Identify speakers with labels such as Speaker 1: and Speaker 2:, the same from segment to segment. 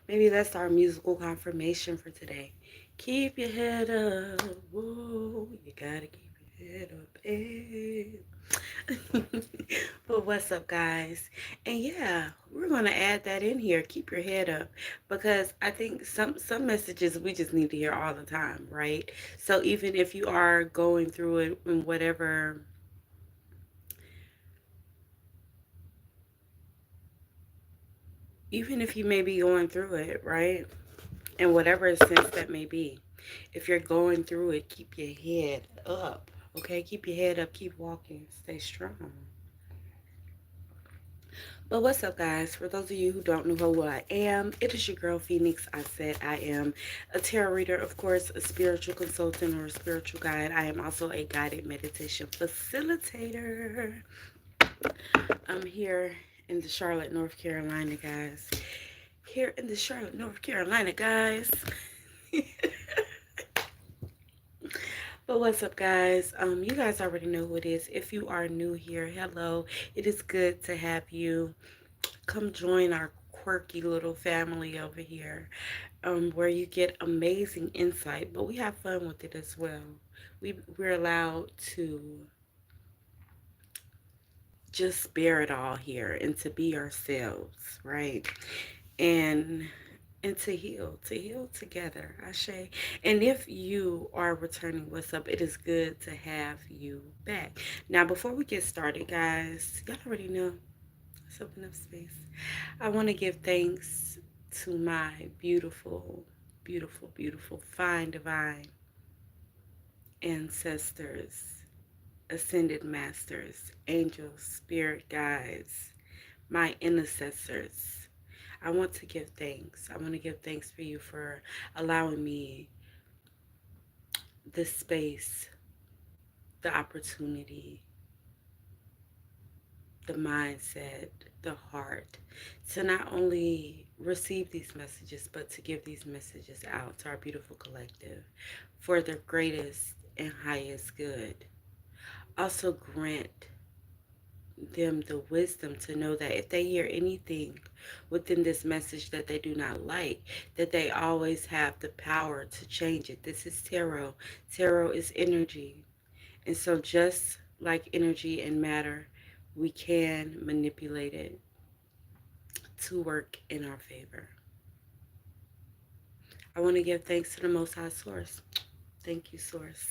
Speaker 1: Maybe that's our musical confirmation for today. Keep your head up. Whoa, you gotta keep your head up. Hey. But what's up, guys? And yeah, we're gonna add that in here. Keep your head up, because I think some messages we just need to hear all the time, right? So even if you are going through it in whatever, even if you may be going through it, right? In whatever sense that may be, if you're going through it, keep your head up. Okay, keep your head up, keep walking, stay strong. But what's up, guys? For those of you who don't know who I am, it is your girl Phoenix. I said I am a tarot reader, of course, a spiritual consultant or a spiritual guide. I am also a guided meditation facilitator. I'm here in the Charlotte, North Carolina, guys. Here in the Charlotte, North Carolina, guys. But what's up, guys? You guys already know who it is. If you are new here, hello. It is good to have you. Come join our quirky little family over here, where you get amazing insight, but we have fun with it as well. We're allowed to just spare it all here and to be ourselves, right? And to heal together, Ashe. And if you are returning, what's up? It is good to have you back. Now, before we get started, guys, y'all already know. Let's open up space. I want to give thanks to my beautiful, beautiful, beautiful, fine, divine ancestors, ascended masters, angels, spirit guides, my intercessors. I want to give thanks. I want to give thanks for you for allowing me this space, the opportunity, the mindset, the heart, to not only receive these messages, but to give these messages out to our beautiful collective for their greatest and highest good. Also grant them the wisdom to know that if they hear anything within this message that they do not like, that they always have the power to change it. This is tarot. Tarot is energy. And so just like energy and matter, we can manipulate it to work in our favor. I want to give thanks to the Most High Source. Thank you, Source.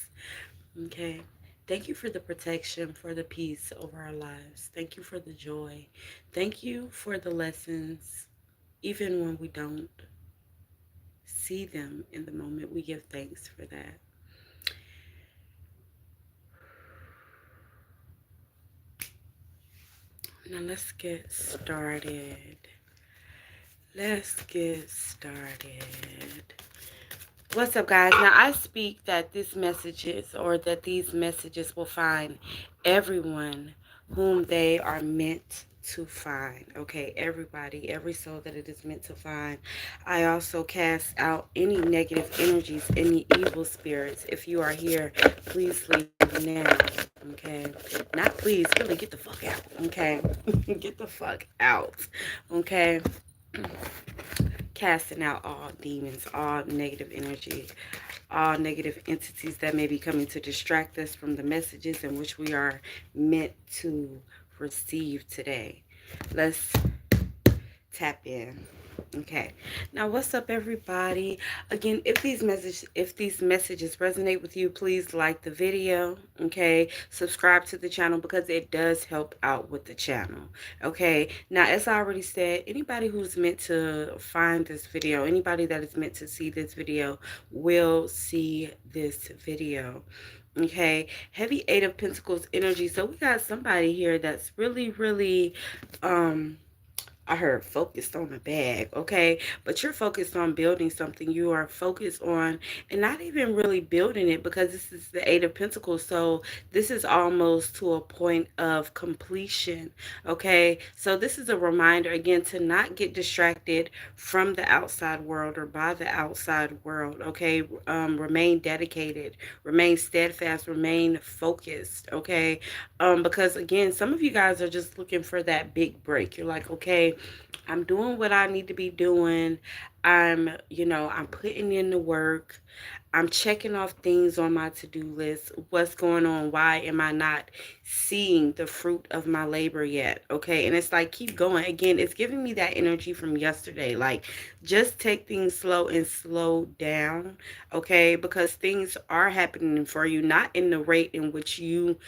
Speaker 1: Okay. Thank you for the protection, for the peace over our lives. Thank you for the joy. Thank you for the lessons. Even when we don't see them in the moment, we give thanks for that. Now let's get started. Let's get started. What's up, guys? Now, I speak that these messages will find everyone whom they are meant to find. Okay, everybody, every soul that it is meant to find. I also cast out any negative energies, any evil spirits. If you are here, please leave now. Okay, not please, really get the fuck out. Okay, get the fuck out. Okay. Casting out all demons, all negative energy, all negative entities that may be coming to distract us from the messages in which we are meant to receive today. Let's tap in. Okay. Now, what's up, everybody? Again, if these messages resonate with you, please like the video. Okay. Subscribe to the channel because it does help out with the channel. Okay. Now, as I already said, anybody who's meant to find this video, anybody that is meant to see this video will see this video. Okay. Heavy Eight of Pentacles energy. So we got somebody here that's really, really, I heard focused on the bag, okay? But you're focused on building something. You are focused on, and not even really building it, because this is the Eight of Pentacles. So this is almost to a point of completion, okay? So this is a reminder, again, to not get distracted from the outside world or by the outside world, okay? Remain dedicated, remain steadfast, remain focused, okay? Because, again, some of you guys are just looking for that big break. You're like, okay, okay? I'm doing what I need to be doing. I'm putting in the work. I'm checking off things on my to-do list. What's going on? Why am I not seeing the fruit of my labor yet? Okay. And it's like, keep going. Again, it's giving me that energy from yesterday. Like, just take things slow and slow down. Okay. Because things are happening for you, not in the rate in which you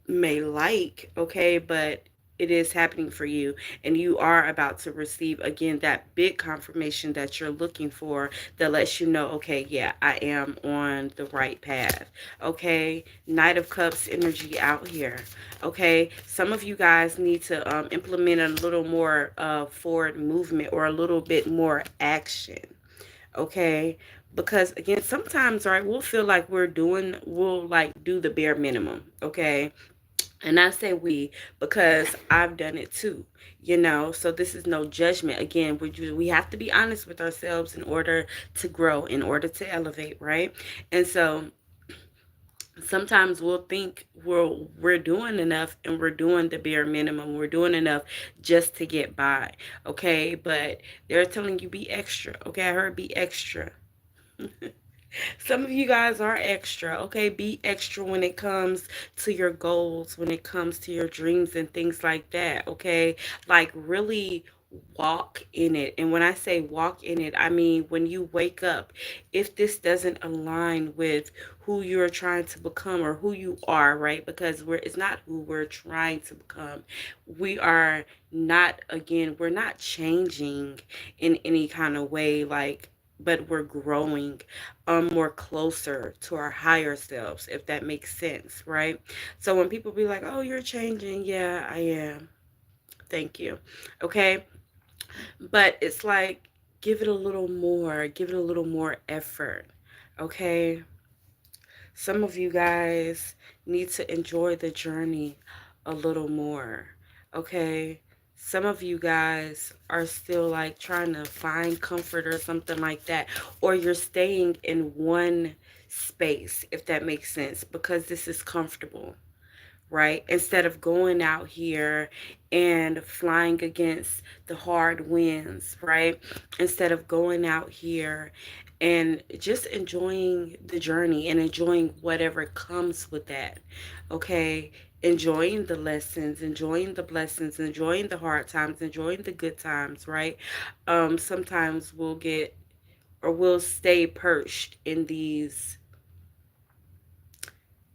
Speaker 1: may like, okay, but it is happening for you, and you are about to receive again that big confirmation that you're looking for, that lets you know, okay, yeah, I am on the right path. Okay, Knight of Cups energy out here. Okay, some of you guys need to implement a little more forward movement, or a little bit more action. Okay, because again, sometimes, right, we'll feel like we'll like do the bare minimum. Okay, and I say we because I've done it too, so this is no judgment. Again, we have to be honest with ourselves in order to grow, in order to elevate, right? And so sometimes we'll think we're doing enough, and we're doing the bare minimum. We're doing enough just to get by, okay? But they're telling you be extra, okay? I heard be extra. Some of you guys are extra, okay? Be extra when it comes to your goals, when it comes to your dreams and things like that, okay? Like, really walk in it. And when I say walk in it, I mean when you wake up, if this doesn't align with who you're trying to become or who you are, right? Because it's not who we're trying to become. We are not, again, we're not changing in any kind of way, like, but we're growing more closer to our higher selves, if that makes sense, right? So when people be like, oh, you're changing, yeah, I am. Thank you. Okay. But it's like, give it a little more effort. Okay. Some of you guys need to enjoy the journey a little more. Okay. Some of you guys are still like trying to find comfort or something like that, or you're staying in one space, if that makes sense, because this is comfortable, right? Instead of going out here and flying against the hard winds, right? Instead of going out here and just enjoying the journey and enjoying whatever comes with that, okay? Enjoying the lessons, enjoying the blessings, enjoying the hard times, enjoying the good times, right? Sometimes we'll stay perched in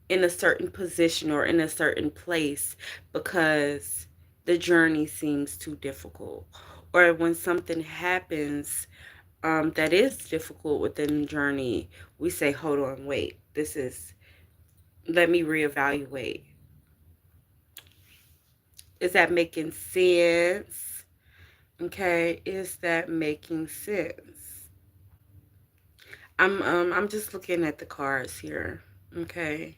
Speaker 1: a certain position or in a certain place because the journey seems too difficult. Or when something happens that is difficult within the journey, we say, hold on, wait, let me reevaluate. Is that making sense? Okay, is that making sense? I'm just looking at the cards here. Okay.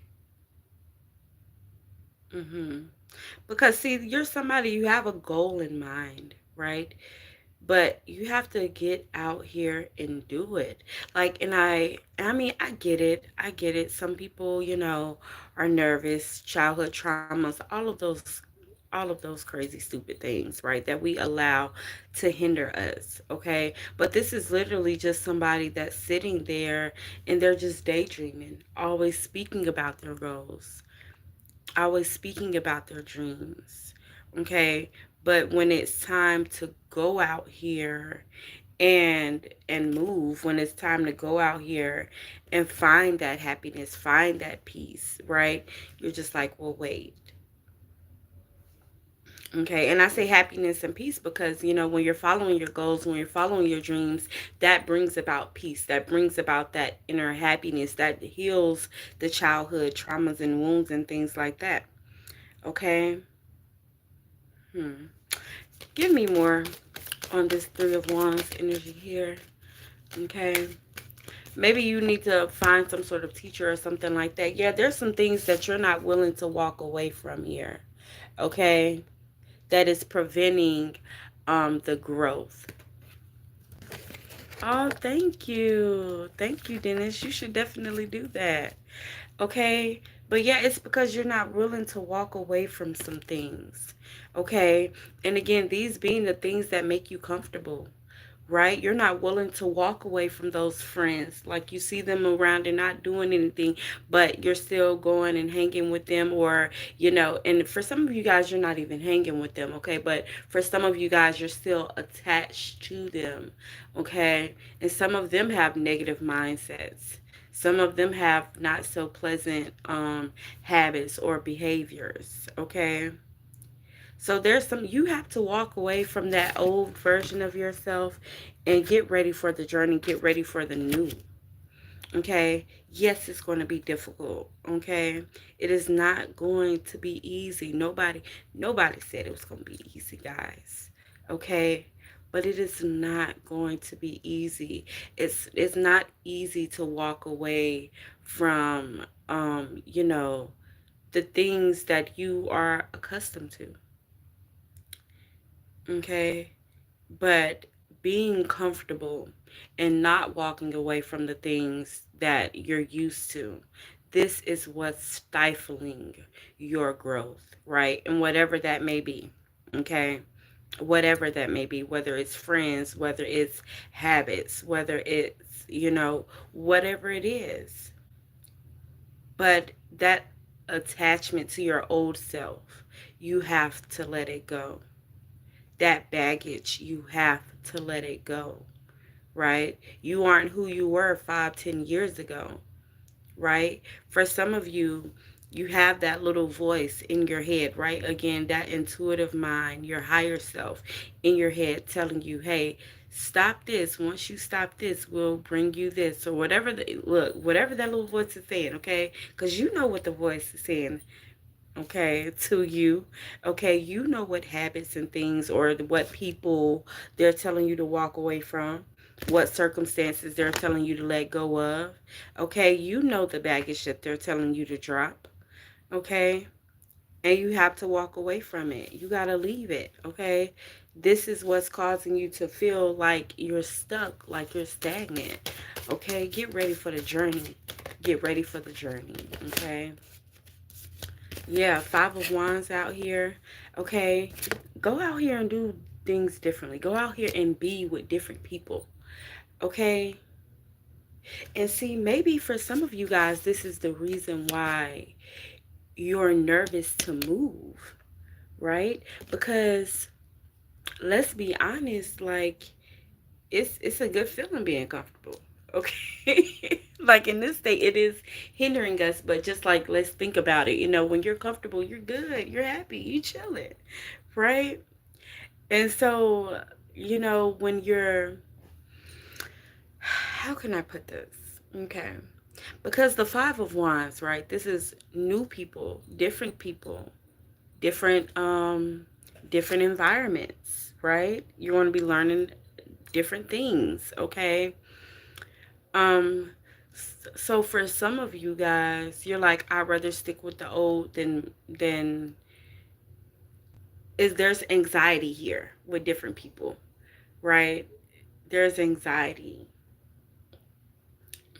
Speaker 1: Because see, you're somebody, you have a goal in mind, right? But you have to get out here and do it. Like, and I mean, I get it. Some people, are nervous, childhood traumas, all of those crazy stupid things, right, that we allow to hinder us. Okay, but this is literally just somebody that's sitting there and they're just daydreaming, always speaking about their goals, always speaking about their dreams. Okay, but when it's time to go out here and move, when it's time to go out here and find that happiness, find that peace, right, you're just like, well, wait. Okay, and I say happiness and peace because, when you're following your goals, when you're following your dreams, that brings about peace, that brings about that inner happiness, that heals the childhood traumas and wounds and things like that. Okay. Give me more on this Three of Wands energy here. Okay. Maybe you need to find some sort of teacher or something like that. Yeah, there's some things that you're not willing to walk away from here. Okay. That is preventing the growth. Oh, thank you. Thank you, Dennis. You should definitely do that. Okay. But yeah, it's because you're not willing to walk away from some things. Okay? And again, these being the things that make you comfortable, right? You're not willing to walk away from those friends. Like you see them around and not doing anything, but you're still going and hanging with them, or, and for some of you guys, you're not even hanging with them, okay? But for some of you guys, you're still attached to them, okay? And some of them have negative mindsets. Some of them have not so pleasant habits or behaviors, okay? So there's some, you have to walk away from that old version of yourself and get ready for the journey, get ready for the new. Okay? Yes, it's going to be difficult. Okay? It is not going to be easy. Nobody said it was going to be easy, guys. Okay? But it is not going to be easy. It's not easy to walk away from the things that you are accustomed to. Okay? But being comfortable and not walking away from the things that you're used to, this is what's stifling your growth, right? And whatever that may be, okay? Whatever that may be, whether it's friends, whether it's habits, whether it's, whatever it is. But that attachment to your old self, you have to let it go. That baggage, you have to let it go, right? You aren't who you were 5, 10 years ago, right? For some of you, you have that little voice in your head, right? Again, that intuitive mind, your higher self in your head telling you, hey, stop this. Once you stop this, we'll bring you this, or whatever. Whatever that little voice is saying, okay? Because you know what the voice is saying, okay, to you. Okay, you know what habits and things, or what people they're telling you to walk away from, what circumstances they're telling you to let go of. Okay, you know the baggage that they're telling you to drop. Okay, and you have to walk away from it. You got to leave it. Okay, this is what's causing you to feel like you're stuck, like you're stagnant. Okay, get ready for the journey. Get ready for the journey. Okay. Yeah, Five of Wands out here. Okay, go out here and do things differently. Go out here and be with different people. Okay, and see, maybe for some of you guys, this is the reason why you're nervous to move, right? Because let's be honest, like it's a good feeling being comfortable. Okay. Like in this state it is hindering us, but just like, let's think about it. When you're comfortable, you're good, you're happy, you chilling, right? And so, when you're, how can I put this? Okay. Because the Five of Wands, right? This is new people, different environments, right? You're going to be learning different things, okay? Um, so for some of you guys, you're like, I'd rather stick with the old than is there's anxiety here with different people, right? There's anxiety.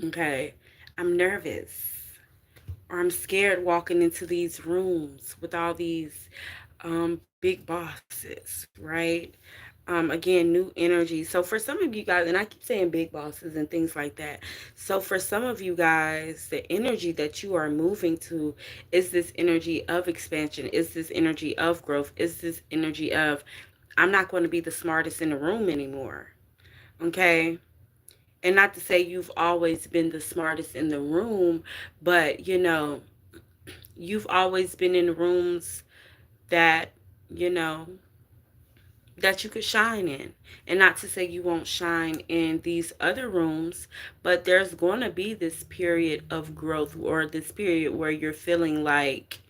Speaker 1: Okay. I'm nervous, or I'm scared walking into these rooms with all these big bosses, right? Again, new energy. So for some of you guys, and I keep saying big bosses and things like that. So for some of you guys, the energy that you are moving to is this energy of expansion, is this energy of growth, is this energy of, I'm not going to be the smartest in the room anymore. Okay. And not to say you've always been the smartest in the room, but you've always been in rooms that, you know, that you could shine in. And not to say you won't shine in these other rooms, but there's going to be this period of growth, or this period where you're feeling like,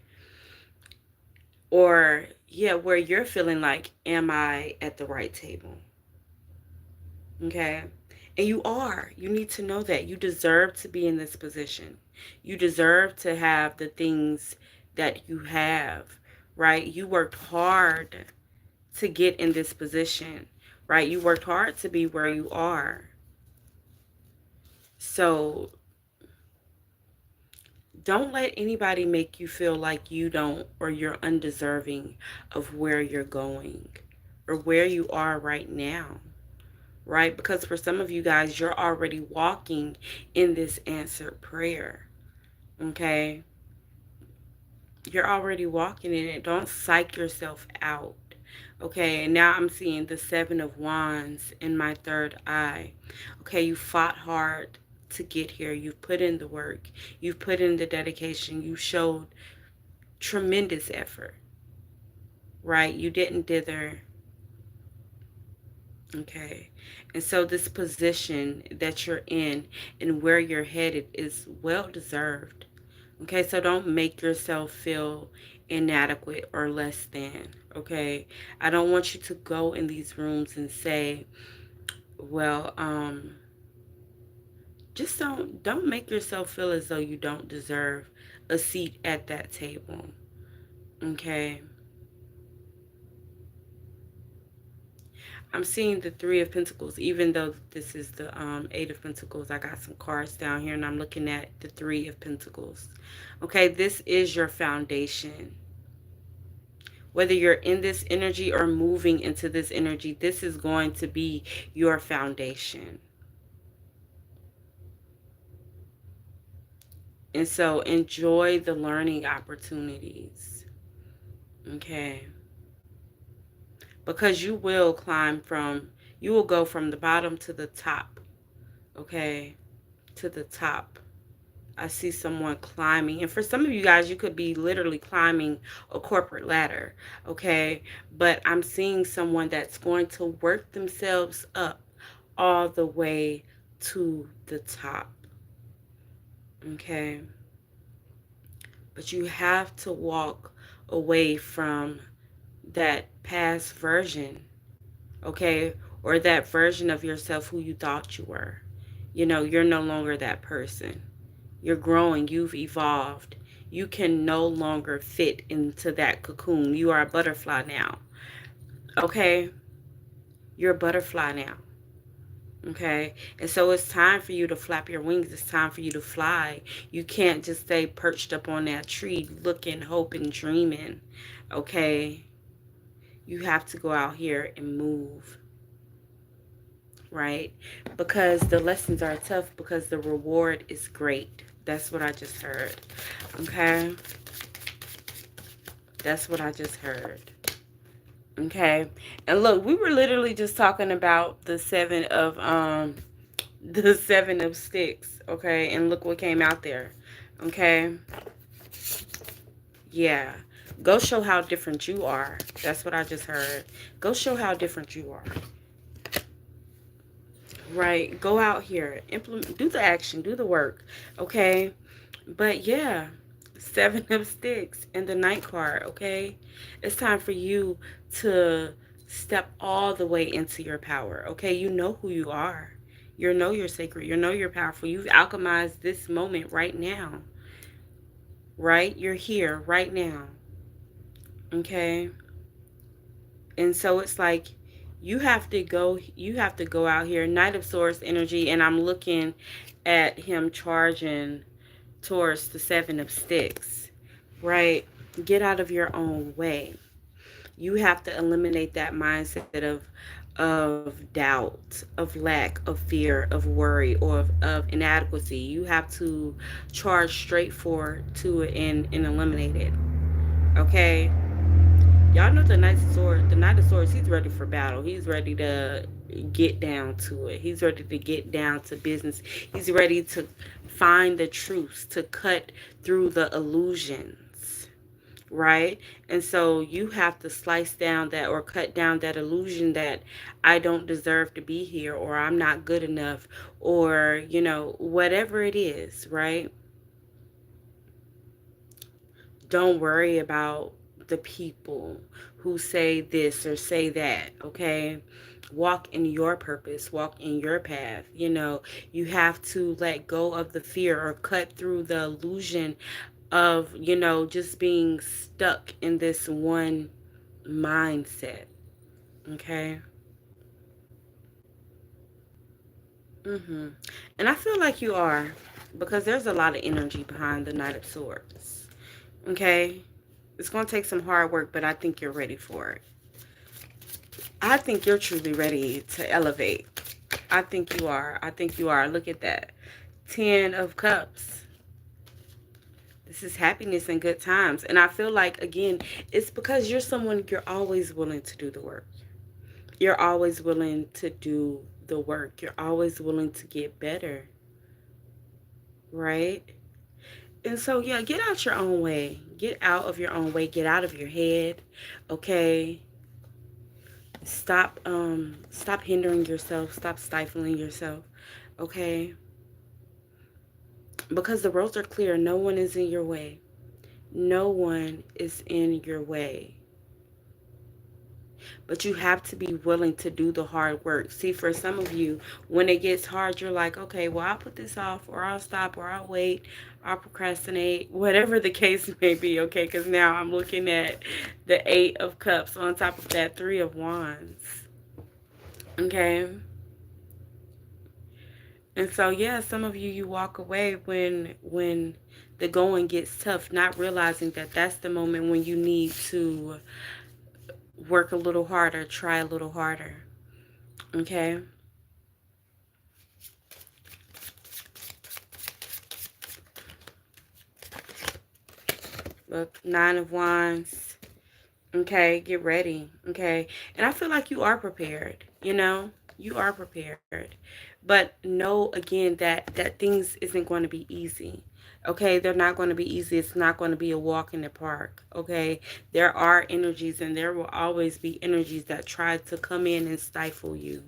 Speaker 1: or yeah, where you're feeling like, am I at the right table? Okay. And you are. You need to know that you deserve to be in this position. You deserve to have the things that you have, right? You worked hard to get in this position, right? You worked hard to be where you are. So Don't let anybody make you feel like you don't, or you're undeserving of where you're going or where you are right now, right? Because for some of you guys, you're already walking in this answered prayer, okay? You're already walking in it. Don't psych yourself out. Okay, and now I'm seeing the Seven of Wands in my third eye. Okay, you fought hard to get here. You've put in the work. You've put in the dedication. You showed tremendous effort, right? You didn't dither. Okay, and so this position that you're in and where you're headed is well deserved. Okay, so don't make yourself feel inadequate or less than. Okay, I don't want you to go in these rooms and say, well, just don't make yourself feel as though you don't deserve a seat at that table. Okay, I'm seeing the Three of Pentacles, even though this is the Eight of Pentacles. I got some cards down here and I'm looking at the Three of Pentacles. Okay, this is your foundation. Whether you're in this energy or moving into this energy, this is going to be your foundation. And so enjoy the learning opportunities. Okay. Because you will you will go from the bottom to the top. Okay. To the top. I see someone climbing. And for some of you guys, you could be literally climbing a corporate ladder. Okay. But I'm seeing someone that's going to work themselves up all the way to the top. Okay. But you have to walk away from that past version. Okay. Or that version of yourself who you thought you were. You know, you're no longer that person. You're growing. You've evolved. You can no longer fit into that cocoon. You are a butterfly now. Okay? You're a butterfly now. Okay? And so it's time for you to flap your wings. It's time for you to fly. You can't just stay perched up on that tree looking, hoping, dreaming. Okay? You have to go out here and move. Right? Because the lessons are tough, because the reward is great. That's what I just heard. Okay? That's what I just heard. Okay? And look, we were literally just talking about the seven of sticks, okay? And look what came out there. Okay? Yeah. Go show how different you are. That's what I just heard. Go show how different you are. Right? Go out here, implement, do the action, do the work. Okay? But yeah, Seven of Sticks and the Knight card. Okay, it's time for you to step all the way into your power. Okay, you know who you are. You know you're sacred. You know you're powerful. You've alchemized this moment right now. Right? You're here right now. Okay? And so it's like you have to go out here. Knight of Swords energy, and I'm looking at him charging towards the Seven of Sticks, right? Get out of your own way. You have to eliminate that mindset of doubt, of lack, of fear, of worry, or of inadequacy. You have to charge straight forward to it and eliminate it. Okay? Y'all know the Knight of Swords, he's ready for battle. He's ready to get down to it. He's ready to get down to business. He's ready to find the truths, to cut through the illusions, right? And so you have to slice down that, or cut down that illusion that I don't deserve to be here, or I'm not good enough, or, you know, whatever it is, right? Don't worry about the people who say this or say that, okay? Walk in your purpose, walk in your path. You know, you have to let go of the fear, or cut through the illusion of, you know, just being stuck in this one mindset, okay? And I feel like you are. because there's a lot of energy behind the Knight of Swords. Okay? It's going to take some hard work, but I think you're ready for it. I think you're truly ready to elevate. I think you are. I think you are. Look at that. 10 of Cups. This is happiness and good times. And I feel like, again, it's because you're someone, you're always willing to do the work. You're always willing to do the work. You're always willing to get better. Right? And so, yeah, get out your own way. Get out of your own way. Get out of your head. Okay? Stop hindering yourself. Stop stifling yourself. Okay? Because the roads are clear. No one is in your way. No one is in your way. But you have to be willing to do the hard work. See, for some of you, when it gets hard, you're like, okay, well, I'll put this off, or I'll stop, or I'll wait, I'll procrastinate, whatever the case may be, okay? Because now I'm looking at the 8 of Cups on top of that 3 of Wands, okay? And so, yeah, some of you, you walk away when the going gets tough, not realizing that that's the moment when you need to work a little harder, try a little harder, okay? Look, 9 of Wands. Okay, get ready. Okay. And I feel like you are prepared, you know? You are prepared. But know again that things isn't going to be easy. Okay, they're not going to be easy. It's not going to be a walk in the park. Okay, there are energies, and there will always be energies that try to come in and stifle you.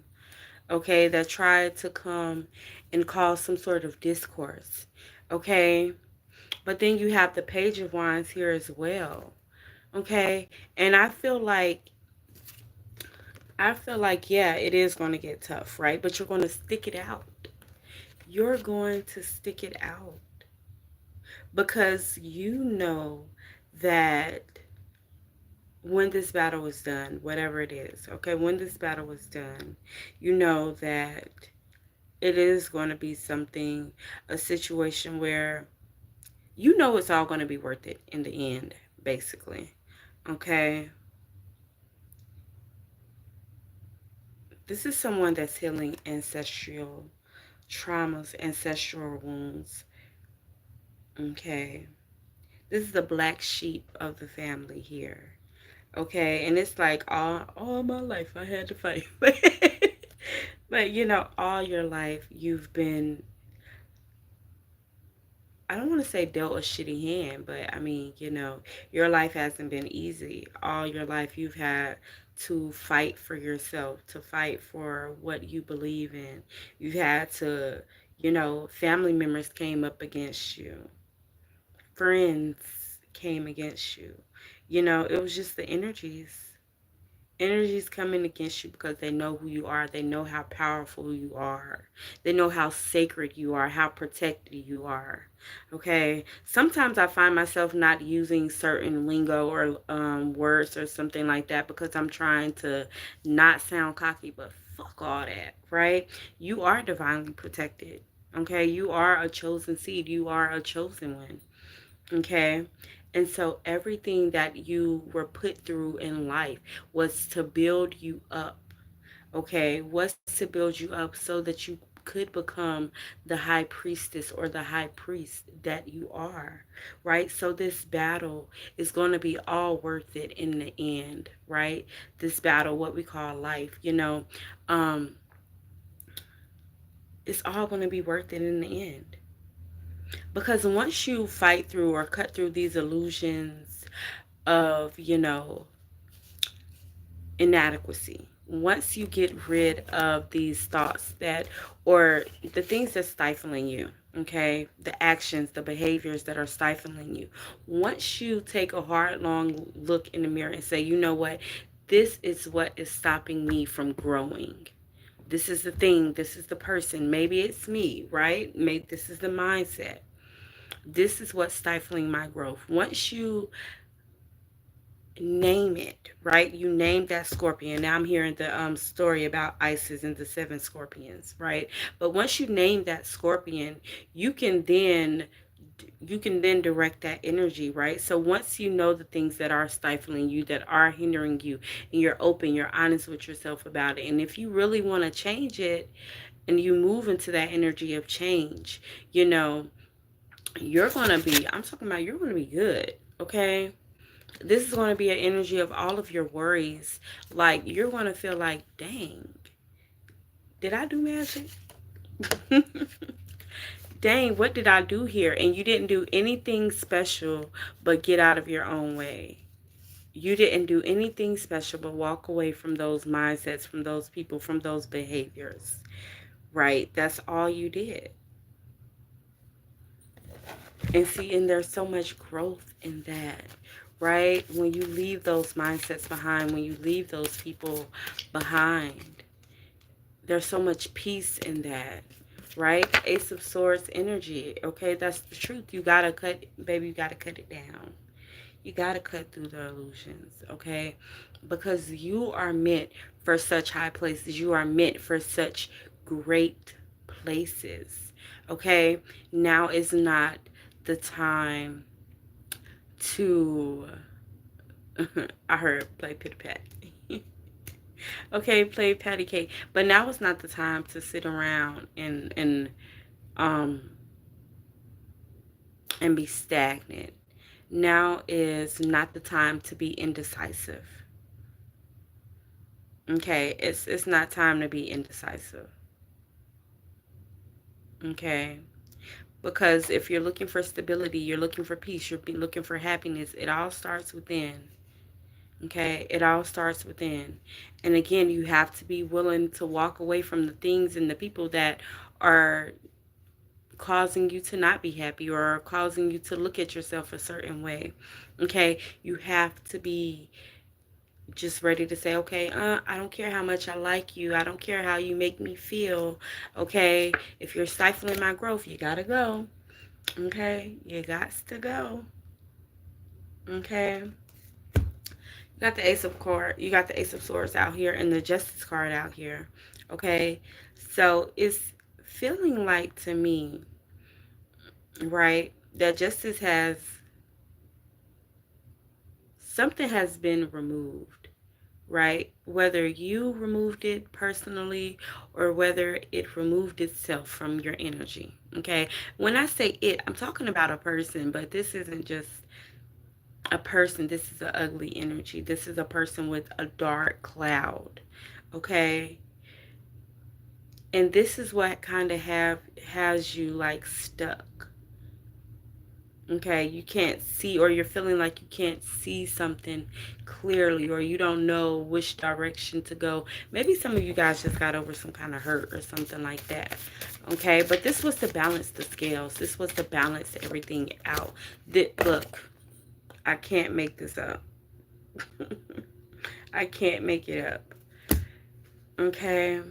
Speaker 1: Okay, that try to come and cause some sort of discourse. Okay, but then you have the Page of Wands here as well. Okay, and I feel like, yeah, it is going to get tough, right? But you're going to stick it out. You're going to stick it out because you know that when this battle is done, whatever it is, okay, when this battle is done, you know that it is going to be something, a situation where you know it's all going to be worth it in the end, basically. Okay. This is someone that's healing ancestral traumas, ancestral wounds. Okay. This is the black sheep of the family here. Okay. And it's like all my life I had to fight. But you know, all your life you've been, I don't want to say dealt a shitty hand, but I mean, you know, your life hasn't been easy. All your life you've had to fight for yourself, to fight for what you believe in. You've had to, you know, family members came up against you, friends came against you. You know, it was just the energies coming against you because they know who you are. They know how powerful you are. They know how sacred you are, how protected you are. Okay. Sometimes I find myself not using certain lingo or words or something like that because I'm trying to not sound cocky, but fuck all that, right? You are divinely protected. Okay. You are a chosen seed. You are a chosen one. Okay. And so everything that you were put through in life was to build you up. Okay. Was to build you up so that you could become the high priestess or the high priest that you are. Right. So this battle is going to be all worth it in the end. Right. This battle, what we call life, you know, um, it's all going to be worth it in the end. Because once you fight through or cut through these illusions of, you know, inadequacy, once you get rid of these thoughts that, or the things that's stifling you, okay, the actions, the behaviors that are stifling you, once you take a hard, long look in the mirror and say, you know what, this is what is stopping me from growing. This is the thing, this is the person, maybe it's me, right? Maybe this is the mindset. This is what's stifling my growth. Once you name it, right? You name that scorpion. Now I'm hearing the story about Isis and the seven scorpions, right? But once you name that scorpion, you can then direct that energy, right? So once you know the things that are stifling you, that are hindering you, and you're open, you're honest with yourself about it, and if you really want to change it, and you move into that energy of change, you know, you're going to be, I'm talking about, you're going to be good, okay? This is going to be an energy of all of your worries. Like, you're going to feel like, dang, did I do magic? Dang, what did I do here? And you didn't do anything special but get out of your own way. You didn't do anything special but walk away from those mindsets, from those people, from those behaviors, right? That's all you did. And see, and there's so much growth in that, right? When you leave those mindsets behind, when you leave those people behind, there's so much peace in that, right? Ace of Swords energy, okay? That's the truth. You gotta cut, baby, you gotta cut it down. You gotta cut through the illusions, okay? Because you are meant for such high places. You are meant for such great places, okay? Now is not the time to I heard play pitty pat. Okay, play patty cake. But now is not the time to sit around um and be stagnant. Now is not the time to be indecisive. Okay, it's not time to be indecisive. Okay? Because if you're looking for stability, you're looking for peace, you're looking for happiness, it all starts within. Okay, it all starts within. And again, you have to be willing to walk away from the things and the people that are causing you to not be happy or causing you to look at yourself a certain way. Okay, you have to be just ready to say, okay, I don't care how much I like you. I don't care how you make me feel. Okay, if you're stifling my growth, you gotta go. Okay, you got to go. Okay. You got the you got the Ace of Swords out here and the Justice card out here. Okay. So it's feeling like to me, right, that justice has something has been removed, right? Whether you removed it personally or whether it removed itself from your energy. Okay. When I say it, I'm talking about a person, but this isn't just a person. This is an ugly energy. This is a person with a dark cloud. Okay. And this is what kind of has you like stuck. Okay, you can't see, or you're feeling like you can't see something clearly, or you don't know which direction to go. Maybe some of you guys just got over some kind of hurt or something like that. Okay, but this was to balance the scales. This was to balance everything out. Look, I can't make this up. I can't make it up. Okay.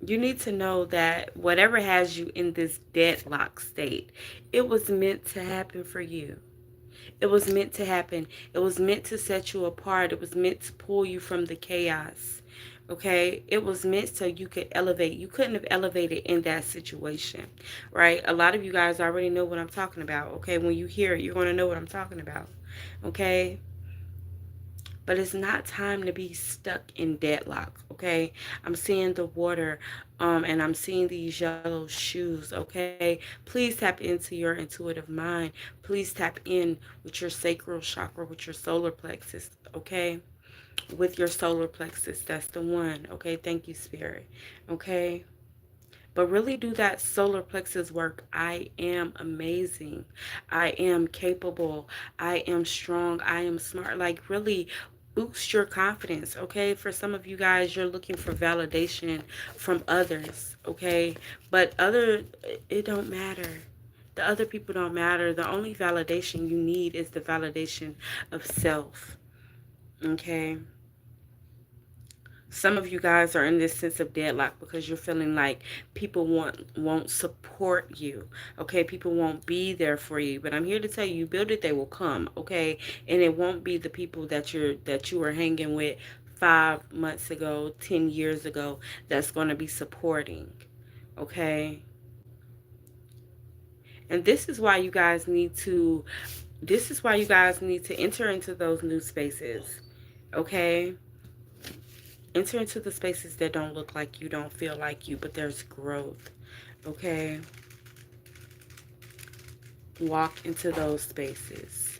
Speaker 1: You need to know that whatever has you in this deadlock state, it was meant to happen for you. It was meant to happen. It was meant to set you apart. It was meant to pull you from the chaos. Okay? It was meant so you could elevate. You couldn't have elevated in that situation. Right? A lot of you guys already know what I'm talking about. Okay? When you hear it, you're going to know what I'm talking about. Okay? But it's not time to be stuck in deadlock, okay? I'm seeing the water, and I'm seeing these yellow shoes, okay? Please tap into your intuitive mind. Please tap in with your sacral chakra, with your solar plexus, okay? With your solar plexus, that's the one, okay? Thank you, Spirit, okay? But really do that solar plexus work. I am amazing. I am capable. I am strong. I am smart. Like, really boost your confidence, okay? For some of you guys, you're looking for validation from others, okay? But it don't matter. The other people don't matter. The only validation you need is the validation of self, okay? Some of you guys are in this sense of deadlock because you're feeling like people won't support you. Okay, people won't be there for you. But I'm here to tell you, you build it, they will come. Okay, and it won't be the people that you were hanging with 5 months ago, 10 years ago, that's going to be supporting. Okay, and this is why you guys need to. This is why you guys need to enter into those new spaces. Okay, enter into the spaces that don't look like you, don't feel like you, but there's growth. Okay? Walk into those spaces.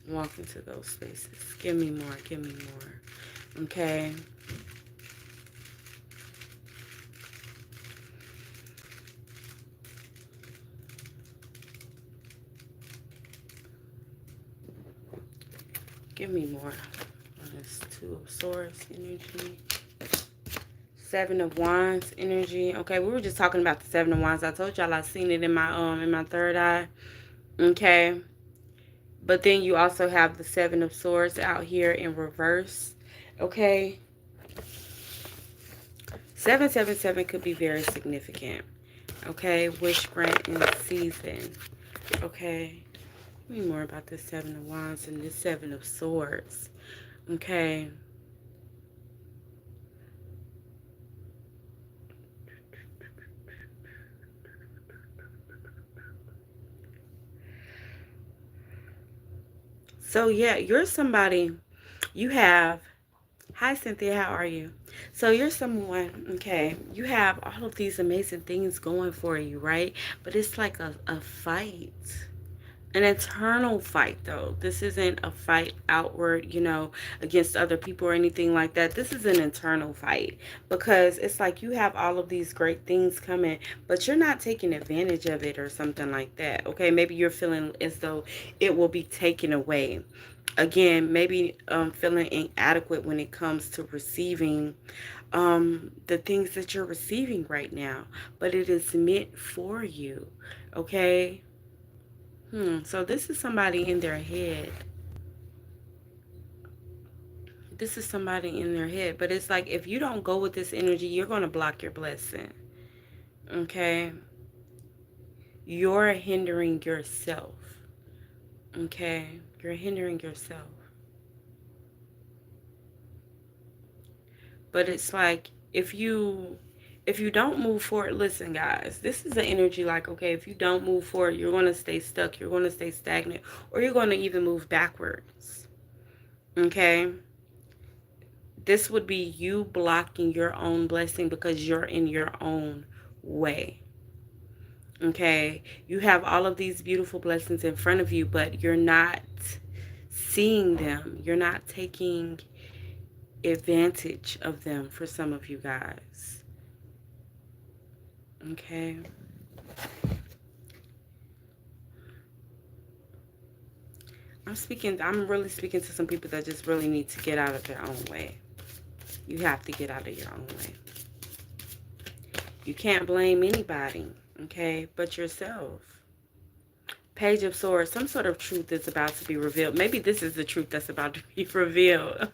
Speaker 1: Walk into those spaces. Give me more. Give me more. Okay? Give me more. That's Two of Swords energy. Seven of Wands energy. Okay, we were just talking about the Seven of Wands. I told y'all I seen it in my third eye. Okay. But then you also have the Seven of Swords out here in reverse. Okay. 777 could be very significant. Okay. Wish grant in season. Okay. Tell me more about this Seven of Wands and this Seven of Swords. Okay. So yeah, you're somebody, you have, hi Cynthia, how are you? So you're someone, okay, you have all of these amazing things going for you, right? But it's like a fight. An internal fight, though. This isn't a fight outward, against other people or anything like that. This is an internal fight because it's like you have all of these great things coming, but you're not taking advantage of it or something like that. Okay, maybe you're feeling as though it will be taken away. Again, maybe feeling inadequate when it comes to receiving the things that you're receiving right now, but it is meant for you. Okay. So this is somebody in their head. This is somebody in their head. But it's like if you don't go with this energy, you're going to block your blessing. Okay? You're hindering yourself. Okay? You're hindering yourself. But it's like if you don't move forward, listen guys, this is the energy like, okay, if you don't move forward, you're going to stay stuck, you're going to stay stagnant, or you're going to even move backwards. Okay? This would be you blocking your own blessing because you're in your own way. Okay? You have all of these beautiful blessings in front of you, but you're not seeing them. You're not taking advantage of them for some of you guys. Okay? I'm really speaking to some people that just really need to get out of their own way. You have to get out of your own way. You can't blame anybody, okay, but yourself. Page of Swords, some sort of truth is about to be revealed. Maybe this is the truth that's about to be revealed.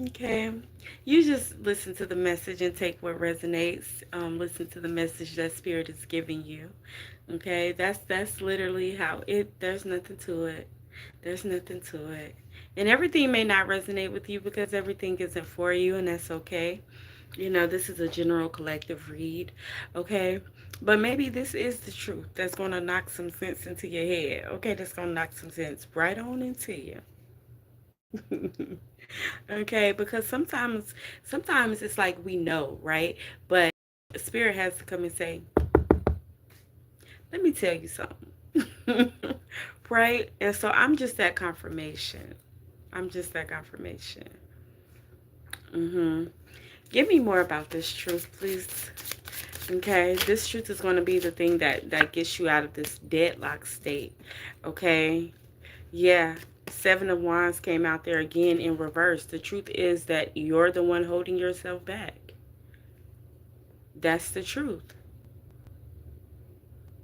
Speaker 1: Okay. You just listen to the message and take what resonates. Listen to the message that Spirit is giving you. Okay, that's literally how it. There's nothing to it. There's nothing to it. And everything may not resonate with you because everything isn't for you, and that's okay. This is a general collective read, okay? But maybe this is the truth that's going to knock some sense into your head, okay? That's going to knock some sense right on into you. Okay, because sometimes it's like we know, right? But Spirit has to come and say, let me tell you something. Right? And so I'm just that confirmation. I'm just that confirmation. Give me more about this truth, please. Okay, this truth is going to be the thing that gets you out of this deadlock state. Okay, yeah. Seven of Wands came out there again in reverse. The truth is that you're the one holding yourself back. That's the truth.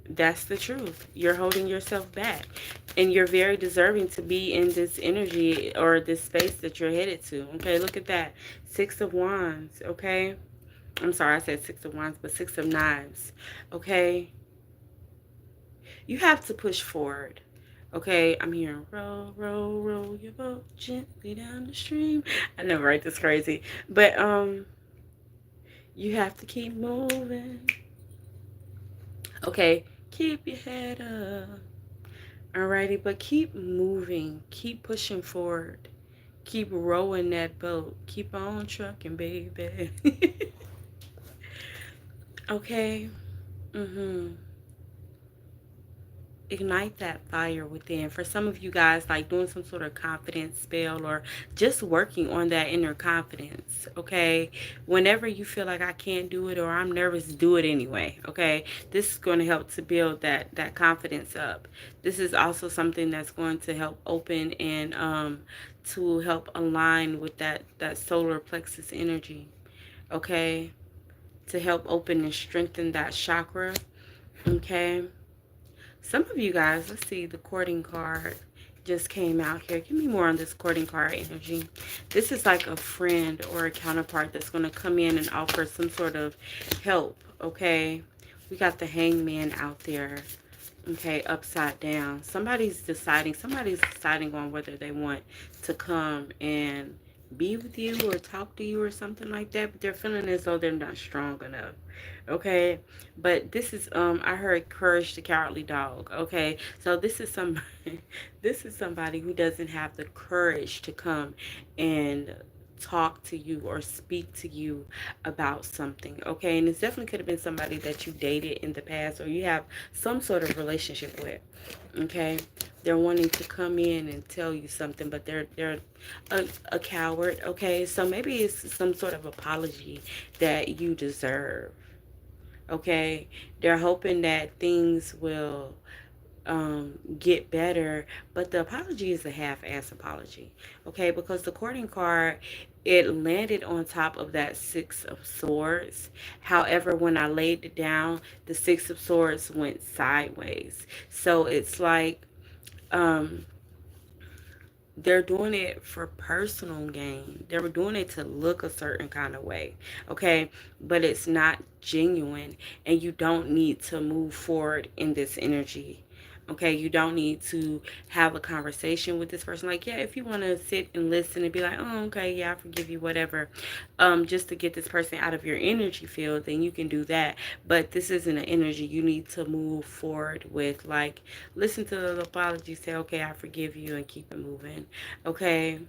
Speaker 1: That's the truth. You're holding yourself back. And you're very deserving to be in this energy or this space that you're headed to. Okay, look at that. Six of Wands. Okay. I'm sorry, I said Six of Wands, but Six of Knives. Okay. You have to push forward. Okay, I'm hearing roll, roll, roll your boat gently down the stream. I know, right? That's crazy. But you have to keep moving. Okay, keep your head up. Alrighty, but keep moving. Keep pushing forward. Keep rowing that boat. Keep on trucking, baby. Okay. Mm-hmm. Ignite that fire within. For some of you guys, like doing some sort of confidence spell or just working on that inner confidence. Okay, whenever you feel like I can't do it or I'm nervous, do it anyway. Okay, this is going to help to build that confidence up. This is also something that's going to help open and to help align with that solar plexus energy. Okay, to help open and strengthen that chakra. Okay, some of you guys, let's see, the courting card just came out here. Give me more on this courting card energy. This is like a friend or a counterpart that's going to come in and offer some sort of help, okay? We got the hangman out there, okay, upside down. Somebody's deciding on whether they want to come and be with you or talk to you or something like that, but they're feeling as though they're not strong enough. Okay, but this is I heard courage the cowardly dog. Okay, so this is somebody this is somebody who doesn't have the courage to come and talk to you or speak to you about something. Okay, and it definitely could have been somebody that you dated in the past or you have some sort of relationship with. Okay, they're wanting to come in and tell you something, but they're a coward. Okay, so maybe it's some sort of apology that you deserve. Okay, they're hoping that things will get better, but the apology is a half-ass apology. Okay, because the courting card, it landed on top of that Six of Swords. However, when I laid it down, the Six of Swords went sideways. So it's like um they're doing it for personal gain. They were doing it to look a certain kind of way, okay? But it's not genuine, and you don't need to move forward in this energy. Okay, you don't need to have a conversation with this person. Like, yeah, if you want to sit and listen and be like, oh, okay, yeah, I forgive you, whatever, just to get this person out of your energy field, then you can do that. But this isn't an energy you need to move forward with. Like, listen to the apology, say, okay, I forgive you, and keep it moving. Okay.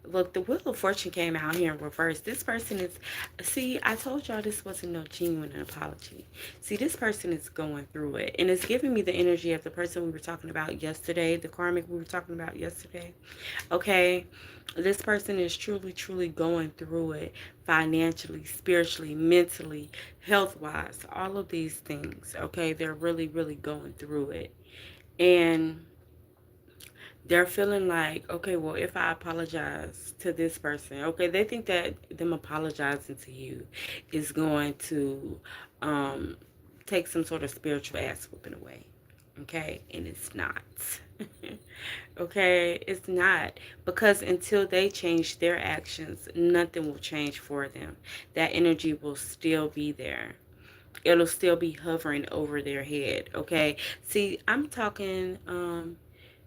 Speaker 1: Look, the Wheel of Fortune came out here in reverse. This person is, see, I told y'all this wasn't no genuine apology. See, this person is going through it. And it's giving me the energy of the person we were talking about yesterday, the karmic we were talking about yesterday. Okay. This person is truly, truly going through it financially, spiritually, mentally, health-wise, all of these things. Okay. They're really, really going through it. And they're feeling like, okay, well, if I apologize to this person, okay, they think that them apologizing to you is going to um, take some sort of spiritual ass whooping away, okay, and it's not. Okay, it's not, because until they change their actions, nothing will change for them. That energy will still be there. It'll still be hovering over their head. Okay, see, I'm talking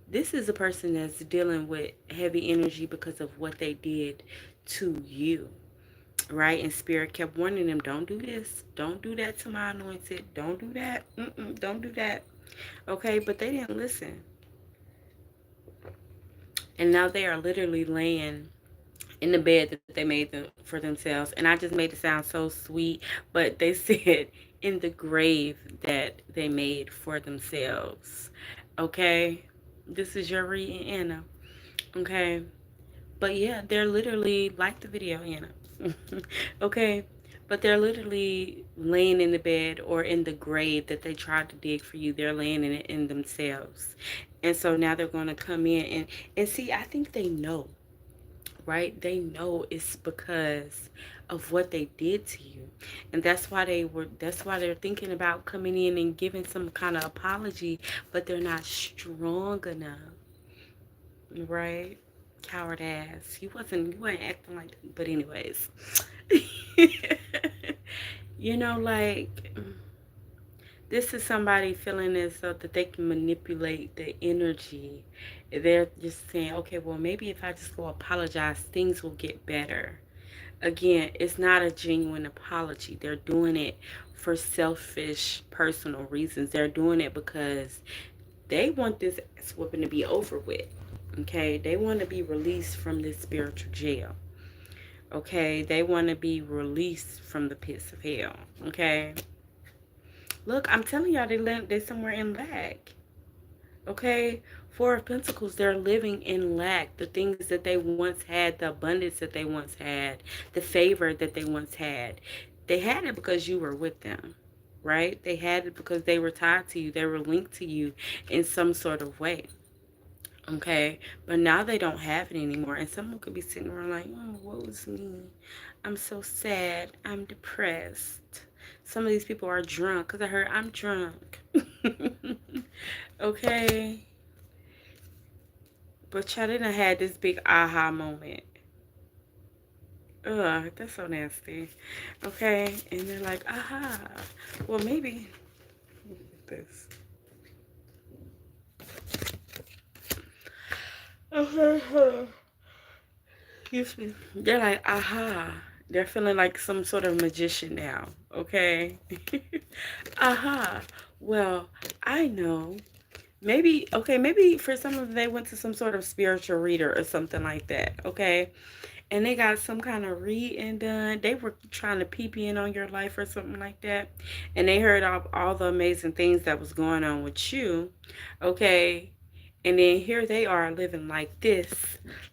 Speaker 1: this is a person that's dealing with heavy energy because of what they did to you, right? And Spirit kept warning them, don't do this. Don't do that to my anointed. Don't do that. Don't do that. Okay, but they didn't listen. And now they are literally laying in the bed that they made them for themselves. And I just made it sound so sweet, but they said in the grave that they made for themselves. Okay, this is your reading, Anna. Okay, but yeah, they're literally like the video, Anna. Okay, but they're literally laying in the bed or in the grave that they tried to dig for you. They're laying in it in themselves, and so now they're going to come in and see. I think they know. right? They know it's because of what they did to you. And that's why they're thinking about coming in and giving some kind of apology, but they're not strong enough, right? Coward ass. You weren't acting like that. But anyways. Like this is somebody feeling as though that they can manipulate the energy. They're just saying, okay, well, maybe if I just go apologize, things will get better. Again, it's not a genuine apology. They're doing it for selfish, personal reasons. They're doing it because they want this ass whooping to be over with. Okay, they want to be released from this spiritual jail. Okay, they want to be released from the pits of hell. Okay, look, I'm telling y'all, they're somewhere in lack. Okay, Four of Pentacles, they're living in lack. The things that they once had, the abundance that they once had, the favor that they once they had it because you were with them, right? They had it because they were tied to you. They were linked to you in some sort of way. Okay, but now they don't have it anymore. And someone could be sitting around like, oh, what was me? I'm so sad. I'm depressed. Some of these people are drunk because I heard I'm drunk. Okay, but y'all didn't have this big aha moment. Ugh, that's so nasty. Okay, and they're like, aha. Well, maybe this. Excuse me. They're like, aha. They're feeling like some sort of magician now. Okay. Aha. Well, I know. Maybe for some of them, they went to some sort of spiritual reader or something like that. Okay. And they got some kind of reading done. They were trying to peep in on your life or something like that. And they heard all the amazing things that was going on with you. Okay. And then here they are living like this,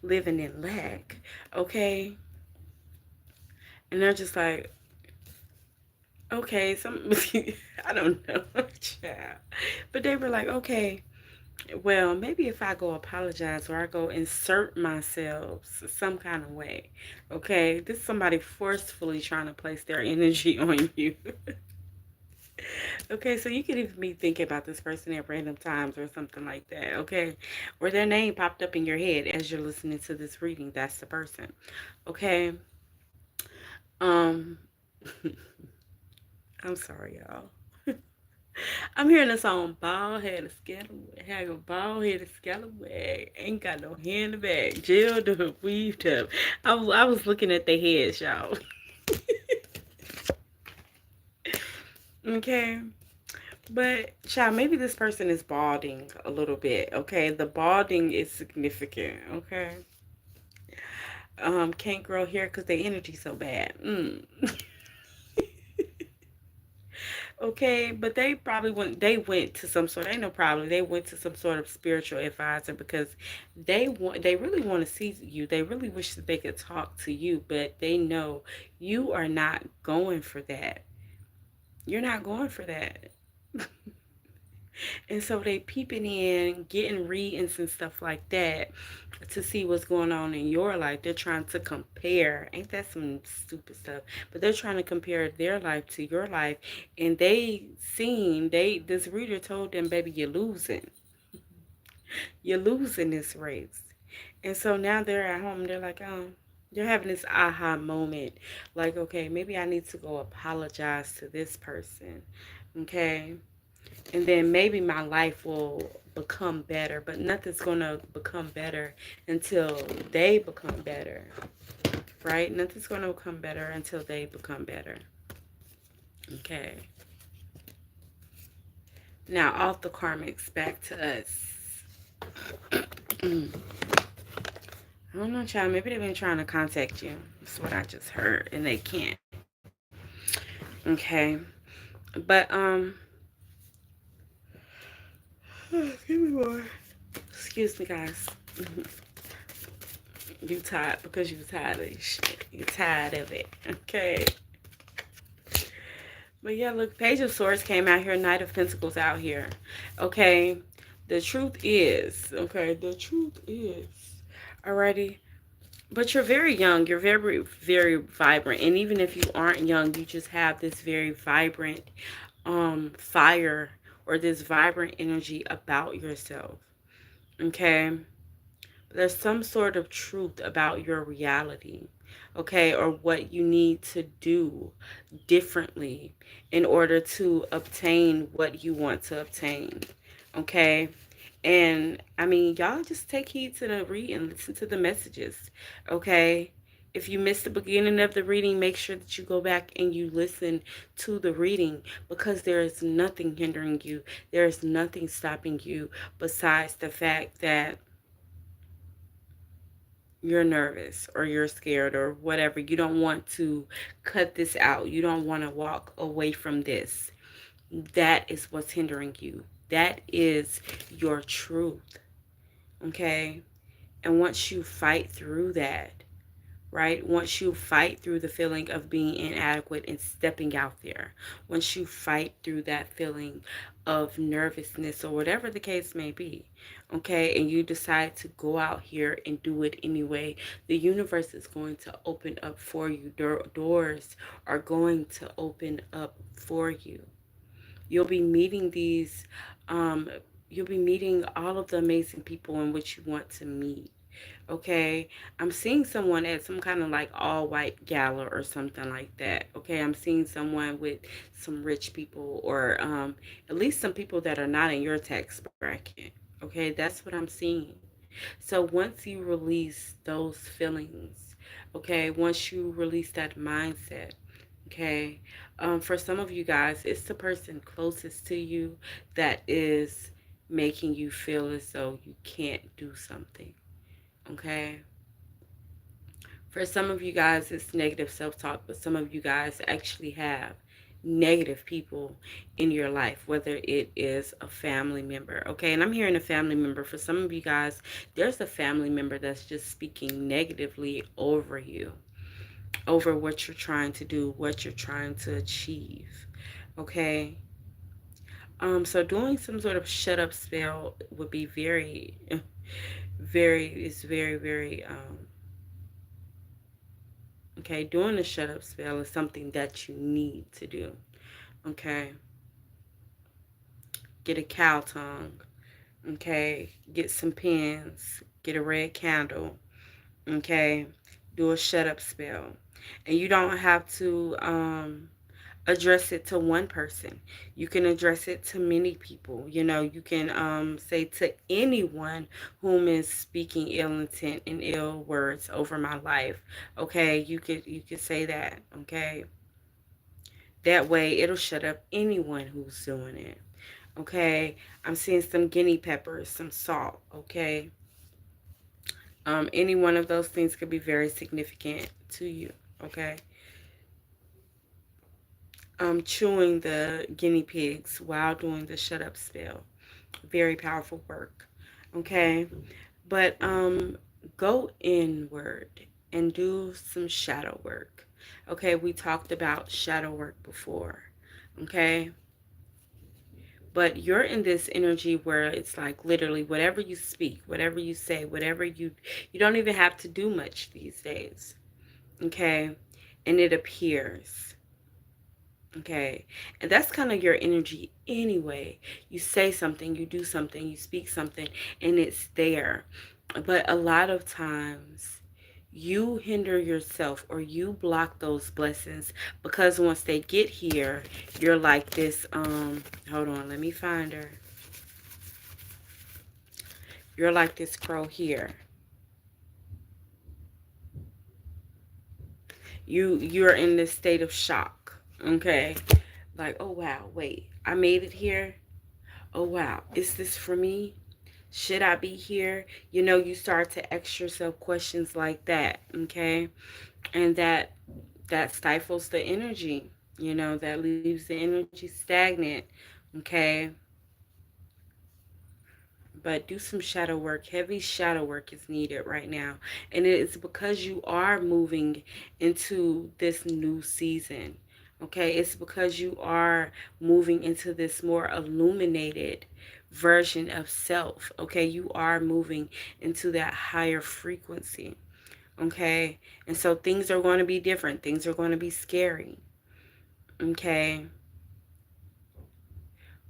Speaker 1: living in lack. Okay. And they're just like, okay, I don't know, child. But they were like, okay, well, maybe if I go apologize or I go insert myself some kind of way, okay? This is somebody forcefully trying to place their energy on you. Okay, so you could even be thinking about this person at random times or something like that, okay? Or their name popped up in your head as you're listening to this reading. That's the person, okay? Um, I'm sorry, y'all. I'm hearing the song bald headed scallywag, have a bald headed scallywag, ain't got no hair in the back, jailed up, weaved up. I was looking at their heads, y'all. Okay. But child, maybe this person is balding a little bit. Okay. The balding is significant. Okay. Can't grow hair because their energy so bad. Okay, but they went to some sort, ain't no problem, they went to some sort of spiritual advisor because they really want to see you. They really wish that they could talk to you, but they know you are not going for that. You're not going for that. And so they peeping in, getting readings and stuff like that to see what's going on in your life. They're trying to compare. Ain't that some stupid stuff? But they're trying to compare their life to your life. And this reader told them, baby, you're losing. You're losing this race. And so now they're at home. They're like, they're having this aha moment. Like, okay, maybe I need to go apologize to this person. Okay. And then maybe my life will become better, but nothing's going to become better until they become better, right? Nothing's going to become better until they become better. Okay. Now, off the karmics, back to us. I don't know, child. Maybe they've been trying to contact you. That's what I just heard, and they can't. Okay. But, give me more. Excuse me, guys. You tired because you tired of this shit. You tired of it. Okay. But yeah, look, Page of Swords came out here. Knight of Pentacles out here. Okay. The truth is, alrighty, But you're very young. You're very, very vibrant. And even if you aren't young, you just have this very vibrant fire or this vibrant energy about yourself. Okay? There's some sort of truth about your reality. Okay? Or what you need to do differently in order to obtain what you want to obtain. Okay? And I mean, y'all just take heed to the read and listen to the messages. Okay? If you missed the beginning of the reading, make sure that you go back and you listen to the reading, because there is nothing hindering you. There is nothing stopping you besides the fact that you're nervous or you're scared or whatever. You don't want to cut this out. You don't want to walk away from this. That is what's hindering you. That is your truth. Okay? And once you fight through that, right? Once you fight through the feeling of being inadequate and stepping out there, once you fight through that feeling of nervousness or whatever the case may be, okay, and you decide to go out here and do it anyway, the universe is going to open up for you. Doors are going to open up for you. You'll be meeting these, um, you'll be meeting all of the amazing people in which you want to meet. Okay, I'm seeing someone at some kind of like all white gala or something like that. Okay, I'm seeing someone with some rich people, or at least some people that are not in your tax bracket. Okay, that's what I'm seeing. So once you release those feelings, okay, once you release that mindset, okay, for some of you guys, it's the person closest to you that is making you feel as though you can't do something. Okay. For some of you guys, it's negative self talk, but some of you guys actually have negative people in your life, whether it is a family member. Okay. And I'm hearing a family member. For some of you guys, there's a family member that's just speaking negatively over you, over what you're trying to do, what you're trying to achieve. Okay. So doing some sort of shut up spell would be very, very, okay, doing a shut up spell is something that you need to do. Okay. Get a cow tongue. Okay. Get some pens. Get a red candle. Okay. Do a shut up spell. And you don't have to address it to one person. You can address it to many people. You know, you can say to anyone whom is speaking ill intent and ill words over my life. Okay, you could say that. Okay, that way it'll shut up anyone who's doing it. Okay, I'm seeing some guinea peppers, some salt. Okay, any one of those things could be very significant to you. Okay, chewing the guinea pigs while doing the shut up spell. Very powerful work. Okay. But go inward and do some shadow work. Okay, we talked about shadow work before. Okay? But you're in this energy where it's like literally whatever you speak, whatever you say, whatever you don't even have to do much these days. Okay? And it appears. Okay. And that's kind of your energy anyway. You say something, you do something, you speak something, and it's there. But a lot of times you hinder yourself or you block those blessings because once they get here, you're like this. Hold on, let me find her. You're like this crow here. You're in this state of shock. Okay. Like, oh wow, wait, I made it here. Oh wow, is this for me? Should I be here? You know, you start to ask yourself questions like that, okay? And that stifles the energy, you know, that leaves the energy stagnant, okay? But do some shadow work. Heavy shadow work is needed right now. And it is because you are moving into this new season. Okay, it's because you are moving into this more illuminated version of self. Okay, you are moving into that higher frequency. Okay? And so things are going to be different. Things are going to be scary. Okay?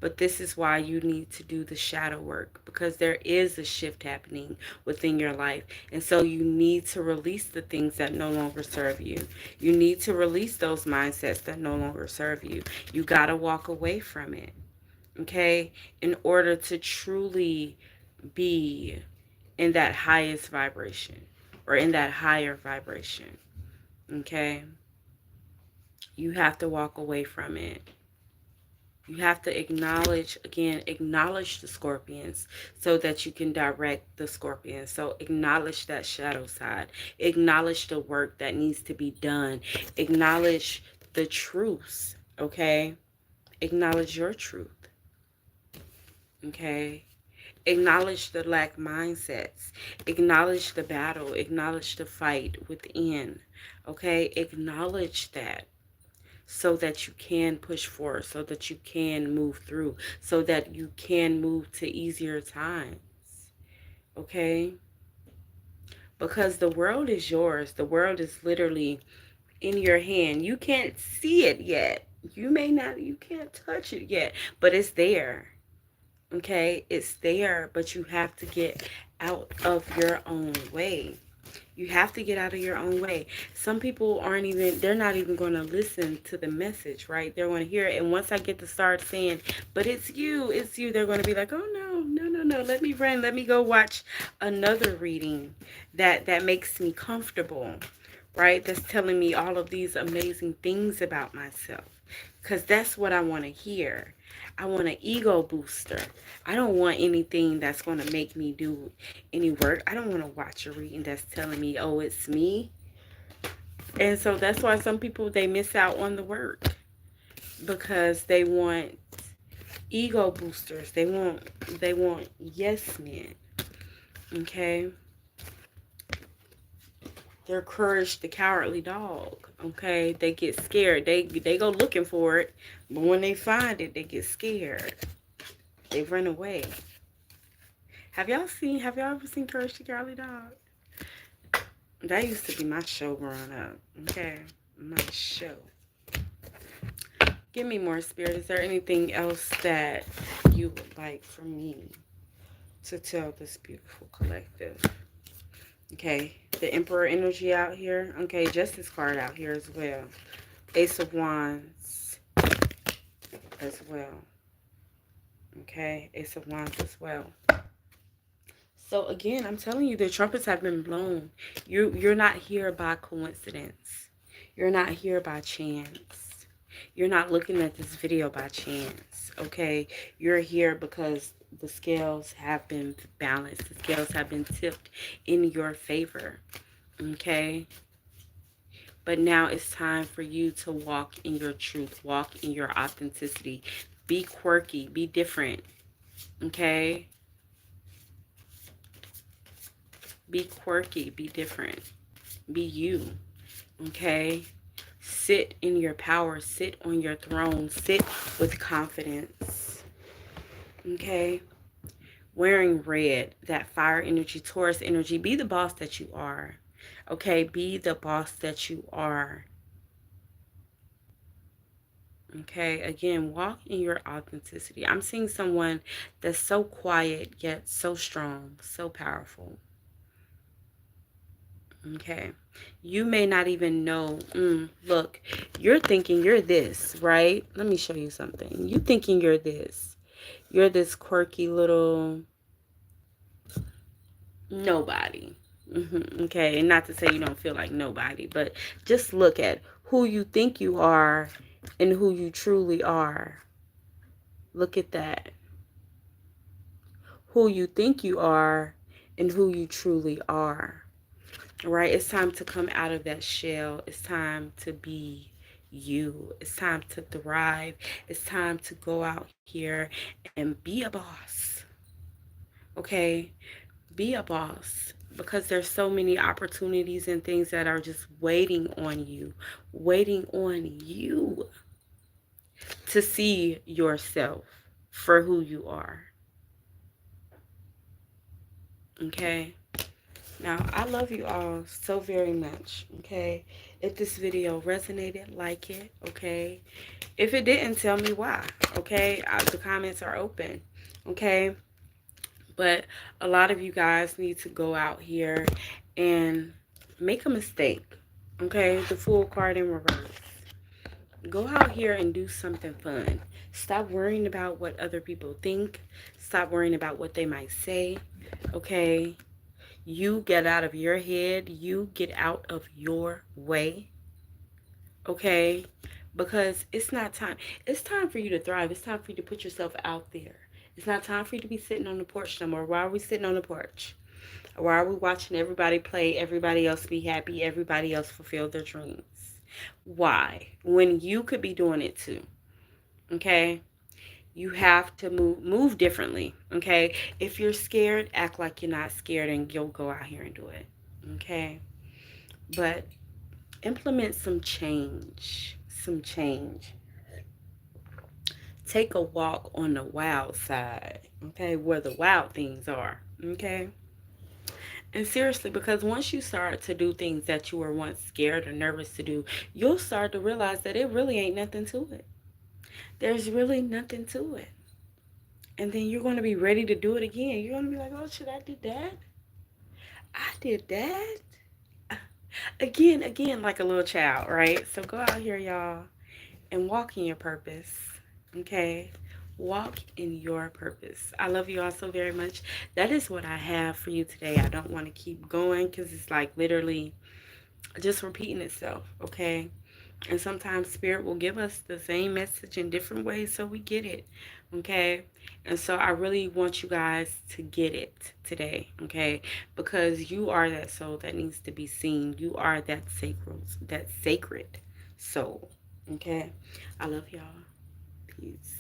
Speaker 1: But this is why you need to do the shadow work, because there is a shift happening within your life. And so you need to release the things that no longer serve you. You need to release those mindsets that no longer serve you. You got to walk away from it, okay, in order to truly be in that highest vibration or in that higher vibration, okay? You have to walk away from it. You have to acknowledge, again, acknowledge the scorpions so that you can direct the scorpions. So acknowledge that shadow side. Acknowledge the work that needs to be done. Acknowledge the truths, okay? Acknowledge your truth, okay? Acknowledge the lack mindsets. Acknowledge the battle. Acknowledge the fight within, okay? Acknowledge that, so that you can push forward, so that you can move through, so that you can move to easier times, okay? Because the world is yours. The world is literally in your hand. You can't see it yet. You can't touch it yet, but it's there, okay? It's there, but you have to get out of your own way. You have to get out of your own way. Some people they're not even going to listen to the message, right? They're going to hear it. And once I get to start saying, but it's you, they're going to be like, oh, no. Let me run. Let me go watch another reading that makes me comfortable, right? That's telling me all of these amazing things about myself. Because that's what I want to hear. I want an ego booster. I don't want anything that's going to make me do any work. I don't want to watch a reading that's telling me, oh, it's me. And so that's why some people, they miss out on the work, because they want ego boosters. They want yes men. Okay? They're courage the cowardly dog. Okay? They get scared. They go looking for it, but when they find it, they get scared. They run away. Have y'all ever seen Courage the Cowardly Dog? That used to be my show growing up. Okay? My show. Give me more, Spirit. Is there anything else that you would like for me to tell this beautiful collective? Okay, the Emperor energy out here. Okay, Justice card out here as well. Ace of Wands as well. Okay, Ace of Wands as well. So again, I'm telling you, the trumpets have been blown. You're not here by coincidence. You're not here by chance. You're not looking at this video by chance. Okay, you're here because the scales have been balanced. The scales have been tipped in your favor. Okay? But now it's time for you to walk in your truth. Walk in your authenticity. Be quirky. Be different. Okay? Be quirky. Be different. Be you. Okay? Sit in your power. Sit on your throne. Sit with confidence. Okay? Wearing red, that fire energy, Taurus energy. Be the boss that you are. Okay? Be the boss that you are. Okay? Again, walk in your authenticity. I'm seeing someone that's so quiet yet so strong, so powerful. Okay? You may not even know. Look, you're thinking you're this, right? Let me show you something. You thinking you're this. You're this quirky little nobody. Okay, and not to say you don't feel like nobody, but just look at who you think you are and who you truly are. Look at that. Who you think you are and who you truly are. Right? It's time to come out of that shell. It's time to be you. It's time to thrive. It's time to go out here and be a boss. Okay? Be a boss, because there's so many opportunities and things that are just waiting on you to see yourself for who you are. Okay? Now, I love you all so very much, okay? If this video resonated, like it, okay? If it didn't, tell me why, okay? The comments are open, okay? But a lot of you guys need to go out here and make a mistake, okay? The Fool card in reverse. Go out here and do something fun. Stop worrying about what other people think. Stop worrying about what they might say, okay? You get out of your head. You get out of your way, okay? Because it's not time. It's time for you to thrive. It's time for you to put yourself out there. It's not time for you to be sitting on the porch no more. Why are we sitting on the porch? Why are we watching everybody play, everybody else be happy, everybody else fulfill their dreams? Why? When you could be doing it too, okay? You have to move differently, okay? If you're scared, act like you're not scared and you'll go out here and do it, okay? But implement some change, Take a walk on the wild side, okay? Where the wild things are, okay? And seriously, because once you start to do things that you were once scared or nervous to do, you'll start to realize that it really ain't nothing to it. There's really nothing to it. And then you're going to be ready to do it again. You're going to be like, oh, should I do that? I did that. Again, like a little child, right? So go out here, y'all, and walk in your purpose, okay? Walk in your purpose. I love you all so very much. That is what I have for you today. I don't want to keep going because it's like literally just repeating itself, okay? And sometimes Spirit will give us the same message in different ways so we get it, okay? And so I really want you guys to get it today, okay? Because you are that soul that needs to be seen. You are that sacred soul, okay? I love y'all. Peace.